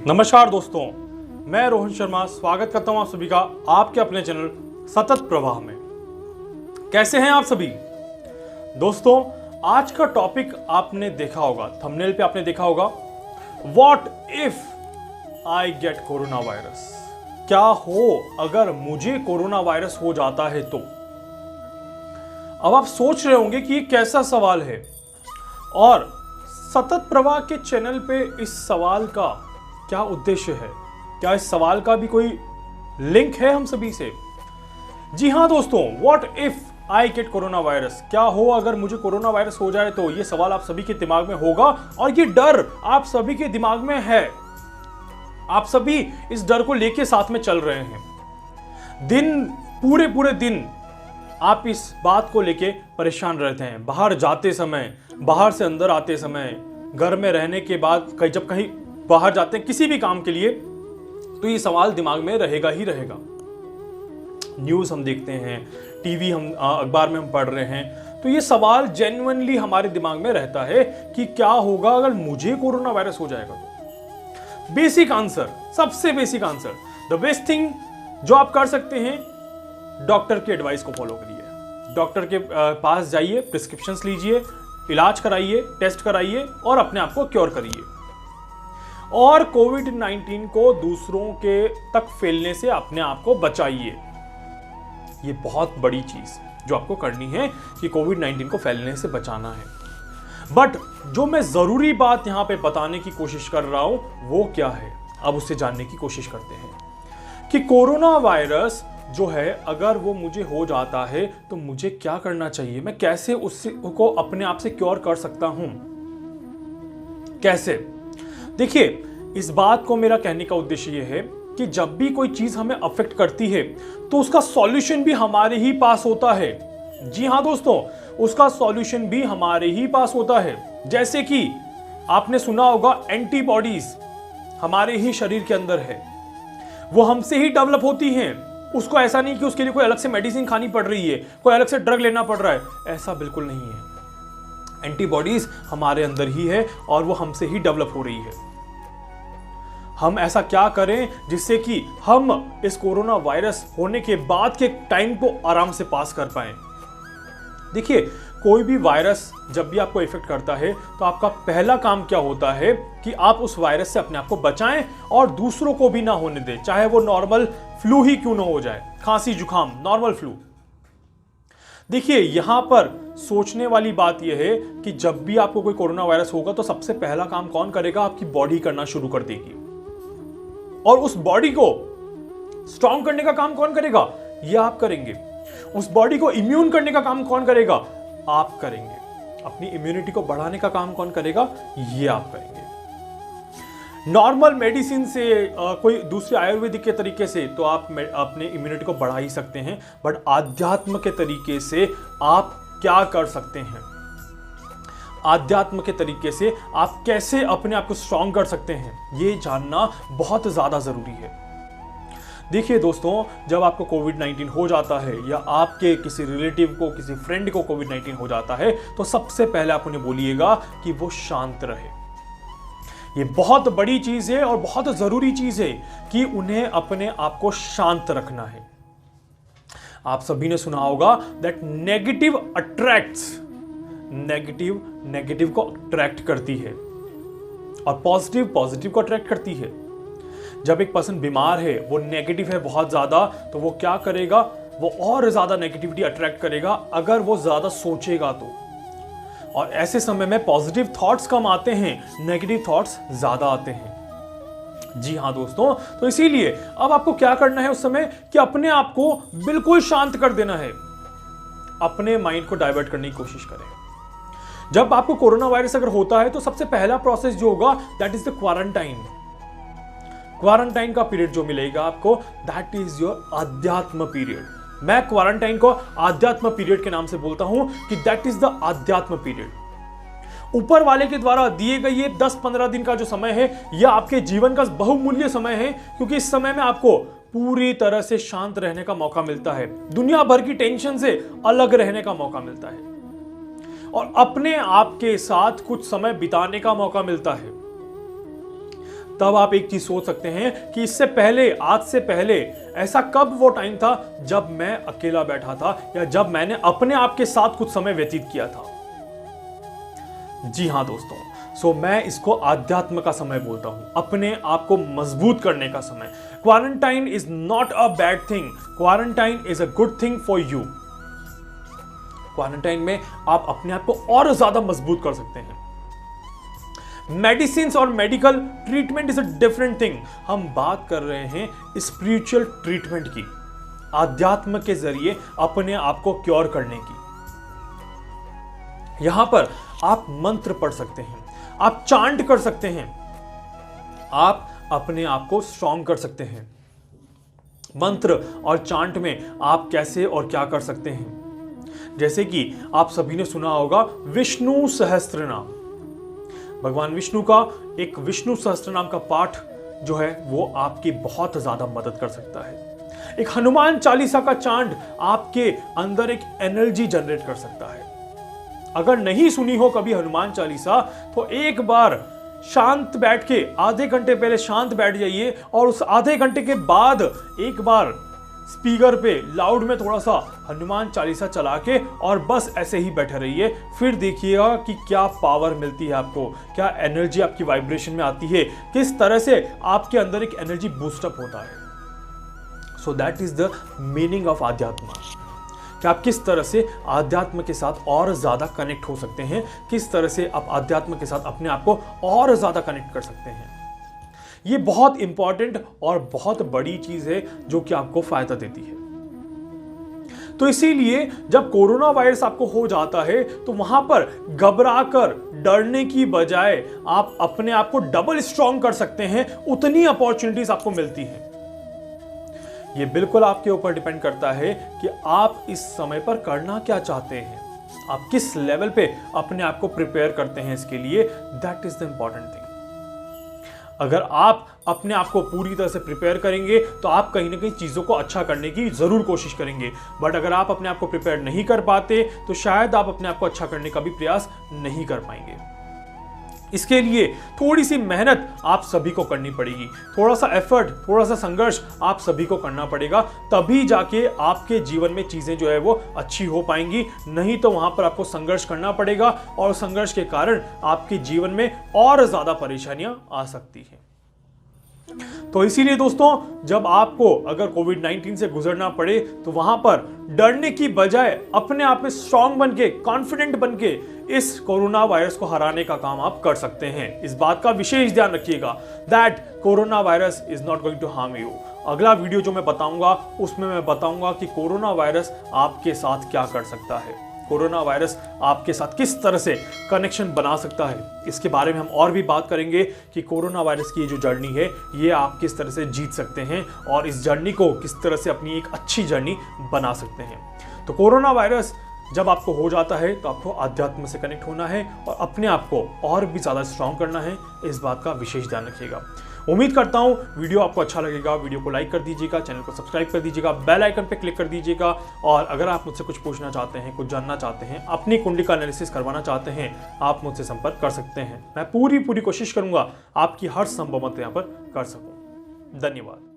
नमस्कार दोस्तों, मैं रोहन शर्मा स्वागत करता हूं आप सभी का आपके अपने चैनल सतत प्रवाह में। कैसे हैं आप सभी दोस्तों? आज का टॉपिक आपने देखा होगा, थंबनेल पे आपने देखा होगा, what if I get corona virus. क्या हो अगर मुझे कोरोना वायरस हो जाता है तो? अब आप सोच रहे होंगे कि ये कैसा सवाल है, और सतत प्रवाह के चैनल पे इस सवाल का क्या उद्देश्य है, क्या इस सवाल का भी कोई लिंक है हम सभी से? जी हां दोस्तों, what if I get corona virus, क्या हो अगर मुझे कोरोना वायरस हो जाए तो? ये सवाल आप सभी के दिमाग में होगा और ये डर आप सभी के दिमाग में है। आप सभी इस डर को लेके साथ में चल रहे हैं। पूरे दिन आप इस बात को लेके परेशान रहते हैं। बाहर जाते समय, बाहर से अंदर आते समय, घर में रहने के बाद जब कहीं बाहर जाते हैं किसी भी काम के लिए, तो ये सवाल दिमाग में रहेगा ही रहेगा। न्यूज़ हम देखते हैं, टीवी हम अखबार में हम पढ़ रहे हैं, तो ये सवाल जेन्युइनली हमारे दिमाग में रहता है कि क्या होगा अगर मुझे कोरोना वायरस हो जाएगा तो? बेसिक आंसर, सबसे basic answer, the best thing जो आप कर सकते हैं, डॉक्टर की एडवाइस को फॉलो करिए। डॉक्टर के पास जाइए, प्रिस्क्रिप्शंस लीजिए, इलाज कराइए, टेस्ट कराइए और अपने आप को क्योर करिए। और कोविड-19 को दूसरों के तक फैलने से अपने आप को बचाइए। ये बहुत बड़ी चीज जो आपको करनी है कि कोविड-19 को फैलने से बचाना है। बट जो मैं जरूरी बात यहां पे बताने की कोशिश कर रहा हूं वो क्या है, अब उससे जानने की कोशिश करते हैं कि कोरोना वायरस जो है अगर वो मुझे हो जाता है तो मुझे क्या करना चाहिए, मैं कैसे उसको अपने आप से क्योर कर सकता हूं, कैसे? देखिए, इस बात को मेरा कहने का उद्देश्य यह है कि जब भी कोई चीज हमें अफेक्ट करती है तो उसका सॉल्यूशन भी हमारे ही पास होता है। जी हां दोस्तों, उसका सॉल्यूशन भी हमारे ही पास होता है। जैसे कि आपने सुना होगा, एंटीबॉडीज हमारे ही शरीर के अंदर है, वो हमसे ही डेवलप होती हैं। उसको ऐसा नहीं कि उसके लिए कोई अलग से मेडिसिन खानी पड़ रही है, कोई अलग से ड्रग लेना पड़ रहा है, ऐसा बिल्कुल नहीं है। एंटीबॉडीज हमारे अंदर ही है और वो हमसे ही डेवलप हो रही है। हम ऐसा क्या करें जिससे कि हम इस कोरोना वायरस होने के बाद के टाइम को आराम से पास कर पाएं? देखिए, कोई भी वायरस जब भी आपको इफेक्ट करता है तो आपका पहला काम क्या होता है कि आप उस वायरस से अपने आप को बचाएं और दूसरों को भी ना होने दें, चाहे वो नॉर्मल फ्लू ही क्यों ना हो जाए, खांसी जुकाम, नॉर्मल फ्लू। देखिए, यहां पर सोचने वाली बात यह है कि जब भी आपको कोई कोरोना वायरस होगा तो सबसे पहला काम कौन करेगा? आपकी बॉडी करना शुरू कर देगी। और उस बॉडी को स्ट्रांग करने का काम कौन करेगा? ये आप करेंगे। उस बॉडी को इम्यून करने का काम कौन करेगा? आप करेंगे। अपनी इम्यूनिटी को बढ़ाने का काम कौन करेगा? ये आप करेंगे। नॉर्मल मेडिसिन से कोई दूसरे आयुर्वेदिक के तरीके से तो आप अपने इम्यूनिटी को बढ़ा ही सकते हैं, बट आध्यात्म के तरीके से आप क्या कर सकते हैं? आध्यात्म के तरीके से आप कैसे अपने आप को स्ट्रांग कर सकते हैं, ये जानना बहुत ज्यादा जरूरी है। देखिए दोस्तों, जब आपको कोविड-19 हो जाता है या आपके किसी रिलेटिव को, किसी फ्रेंड को कोविड-19 हो जाता है, तो सबसे पहले आप उन्हें बोलिएगा कि वो शांत रहे। ये बहुत बड़ी चीज है और बहुत जरूरी चीज है कि उन्हें अपने आप को शांत रखना है। आप सभी ने सुना होगा दैट नेगेटिव अट्रैक्ट्स, नेगेटिव को अट्रैक्ट करती है और पॉजिटिव को अट्रैक्ट करती है। जब एक पर्सन बीमार है, वो नेगेटिव है बहुत ज्यादा, तो वो क्या करेगा? वो और ज्यादा नेगेटिविटी अट्रैक्ट करेगा अगर वो ज्यादा सोचेगा तो। और ऐसे समय में पॉजिटिव थॉट्स कम आते हैं, नेगेटिव थॉट्स ज्यादा आते हैं। जी हां दोस्तों, तो इसीलिए अब आपको क्या करना है उस समय कि अपने आप को बिल्कुल शांत कर देना है, अपने माइंड को डाइवर्ट करने की कोशिश करें। जब आपको कोरोना वायरस अगर होता है तो सबसे पहला प्रोसेस जो होगा that is the quarantine. Quarantine का पीरियड जो मिलेगा आपको, दैट इज योर अध्यात्म पीरियड। मैं क्वारंटाइन को आध्यात्म पीरियड के नाम से बोलता हूं कि दैट इज द आध्यात्म पीरियड। ऊपर वाले के द्वारा दिए गए ये 10-15 दिन का जो समय है, यह आपके जीवन का बहुमूल्य समय है, क्योंकि इस समय में आपको पूरी तरह से शांत रहने का मौका मिलता है, दुनिया भर की टेंशन से अलग रहने का मौका मिलता है। और अपने आप के साथ कुछ समय बिताने का मौका मिलता है, तब आप एक चीज सोच सकते हैं कि इससे पहले, आज से पहले ऐसा कब वो टाइम था जब मैं अकेला बैठा था या जब मैंने अपने आप के साथ कुछ समय व्यतीत किया था। जी हां दोस्तों, सो मैं इसको आध्यात्म का समय बोलता हूं, अपने आप को मजबूत करने का समय। Quarantine is not a bad thing, quarantine is a good thing for you. Quarantine में आप अपने आप को और ज्यादा मजबूत कर सकते हैं। मेडिसिन और medical treatment is a different thing. हम बात कर रहे हैं स्पिरिचुअल ट्रीटमेंट की, आध्यात्म के जरिए अपने आप को क्योर करने की। यहां पर आप मंत्र पढ़ सकते हैं, आप चांट कर सकते हैं, आप अपने आप को स्ट्रॉन्ग कर सकते हैं। मंत्र और चांट में आप कैसे और क्या कर सकते हैं, जैसे कि आप सभी ने सुना होगा विष्णु सहस्त्रनाम। भगवान विष्णु का एक विष्णु सहस्त्रनाम का पाठ जो है वो आपकी बहुत ज्यादा मदद कर सकता है। एक हनुमान चालीसा का चांट आपके अंदर एक एनर्जी जनरेट कर सकता है। अगर नहीं सुनी हो कभी हनुमान चालीसा तो एक बार शांत बैठ के, आधे घंटे पहले शांत बैठ जाइए और उस आधे घंटे के बाद एक बार स्पीकर पे लाउड में थोड़ा सा हनुमान चालीसा चला के और बस ऐसे ही बैठे रहिए। फिर देखिएगा कि क्या पावर मिलती है आपको, क्या एनर्जी आपकी वाइब्रेशन में आती है, किस तरह से आपके अंदर एक एनर्जी बूस्टअप होता है। So that is the meaning of आध्यात्म, कि आप किस तरह से आध्यात्म के साथ और ज्यादा कनेक्ट हो सकते हैं, किस तरह से आप आध्यात्म के साथ अपने आप को और ज्यादा कनेक्ट कर सकते हैं। ये बहुत इंपॉर्टेंट और बहुत बड़ी चीज है जो कि आपको फायदा देती है। तो इसीलिए जब कोरोना वायरस आपको हो जाता है तो वहां पर घबराकर, डरने की बजाय आप अपने आप को डबल स्ट्रॉन्ग कर सकते हैं। उतनी अपॉर्चुनिटीज आपको मिलती हैं। ये बिल्कुल आपके ऊपर डिपेंड करता है कि आप इस समय पर करना क्या चाहते हैं, आप किस लेवल पे अपने आप को प्रिपेयर करते हैं इसके लिए। That is the important thing. अगर आप अपने आप को पूरी तरह से प्रिपेयर करेंगे तो आप कहीं ना कहीं चीज़ों को अच्छा करने की जरूर कोशिश करेंगे, बट अगर आप अपने आप को प्रिपेयर नहीं कर पाते तो शायद आप अपने आप को अच्छा करने का भी प्रयास नहीं कर पाएंगे। इसके लिए थोड़ी सी मेहनत आप सभी को करनी पड़ेगी, थोड़ा सा एफर्ट, थोड़ा सा संघर्ष आप सभी को करना पड़ेगा, तभी जाके आपके जीवन में चीजें जो है वो अच्छी हो पाएंगी। नहीं तो वहां पर आपको संघर्ष करना पड़ेगा और संघर्ष के कारण आपके जीवन में और ज्यादा परेशानियां आ सकती हैं। तो इसीलिए दोस्तों, जब आपको अगर कोविड-19 से गुजरना पड़े तो वहां पर डरने की बजाय अपने आप में स्ट्रांग बन के, कॉन्फिडेंट बन के इस कोरोना वायरस को हराने का काम आप कर सकते हैं। इस बात का विशेष ध्यान रखिएगा that corona virus is not going to harm you. अगला वीडियो जो मैं बताऊंगा उसमें मैं बताऊंगा कि कोरोना वायरस आपके साथ क्या कर सकता है, कोरोना वायरस आपके साथ किस तरह से कनेक्शन बना सकता है। इसके बारे में हम और भी बात करेंगे कि कोरोना वायरस की जो जर्नी है ये आप किस तरह से जीत सकते हैं और इस जर्नी को किस तरह से अपनी एक अच्छी जर्नी बना सकते हैं। तो कोरोना वायरस जब आपको हो जाता है तो आपको आध्यात्म से कनेक्ट होना है और अपने आप को और भी ज़्यादा स्ट्रांग करना है। इस बात का विशेष ध्यान रखिएगा। उम्मीद करता हूं वीडियो आपको अच्छा लगेगा। वीडियो को लाइक कर दीजिएगा, चैनल को सब्सक्राइब कर दीजिएगा, बेल आइकन पे क्लिक कर दीजिएगा। और अगर आप मुझसे कुछ पूछना चाहते हैं, कुछ जानना चाहते हैं, अपनी कुंडली का एनालिसिस करवाना चाहते हैं, आप मुझसे संपर्क कर सकते हैं। मैं पूरी कोशिश करूंगा आपकी हर संभव मदद यहाँ पर कर सकूं। धन्यवाद।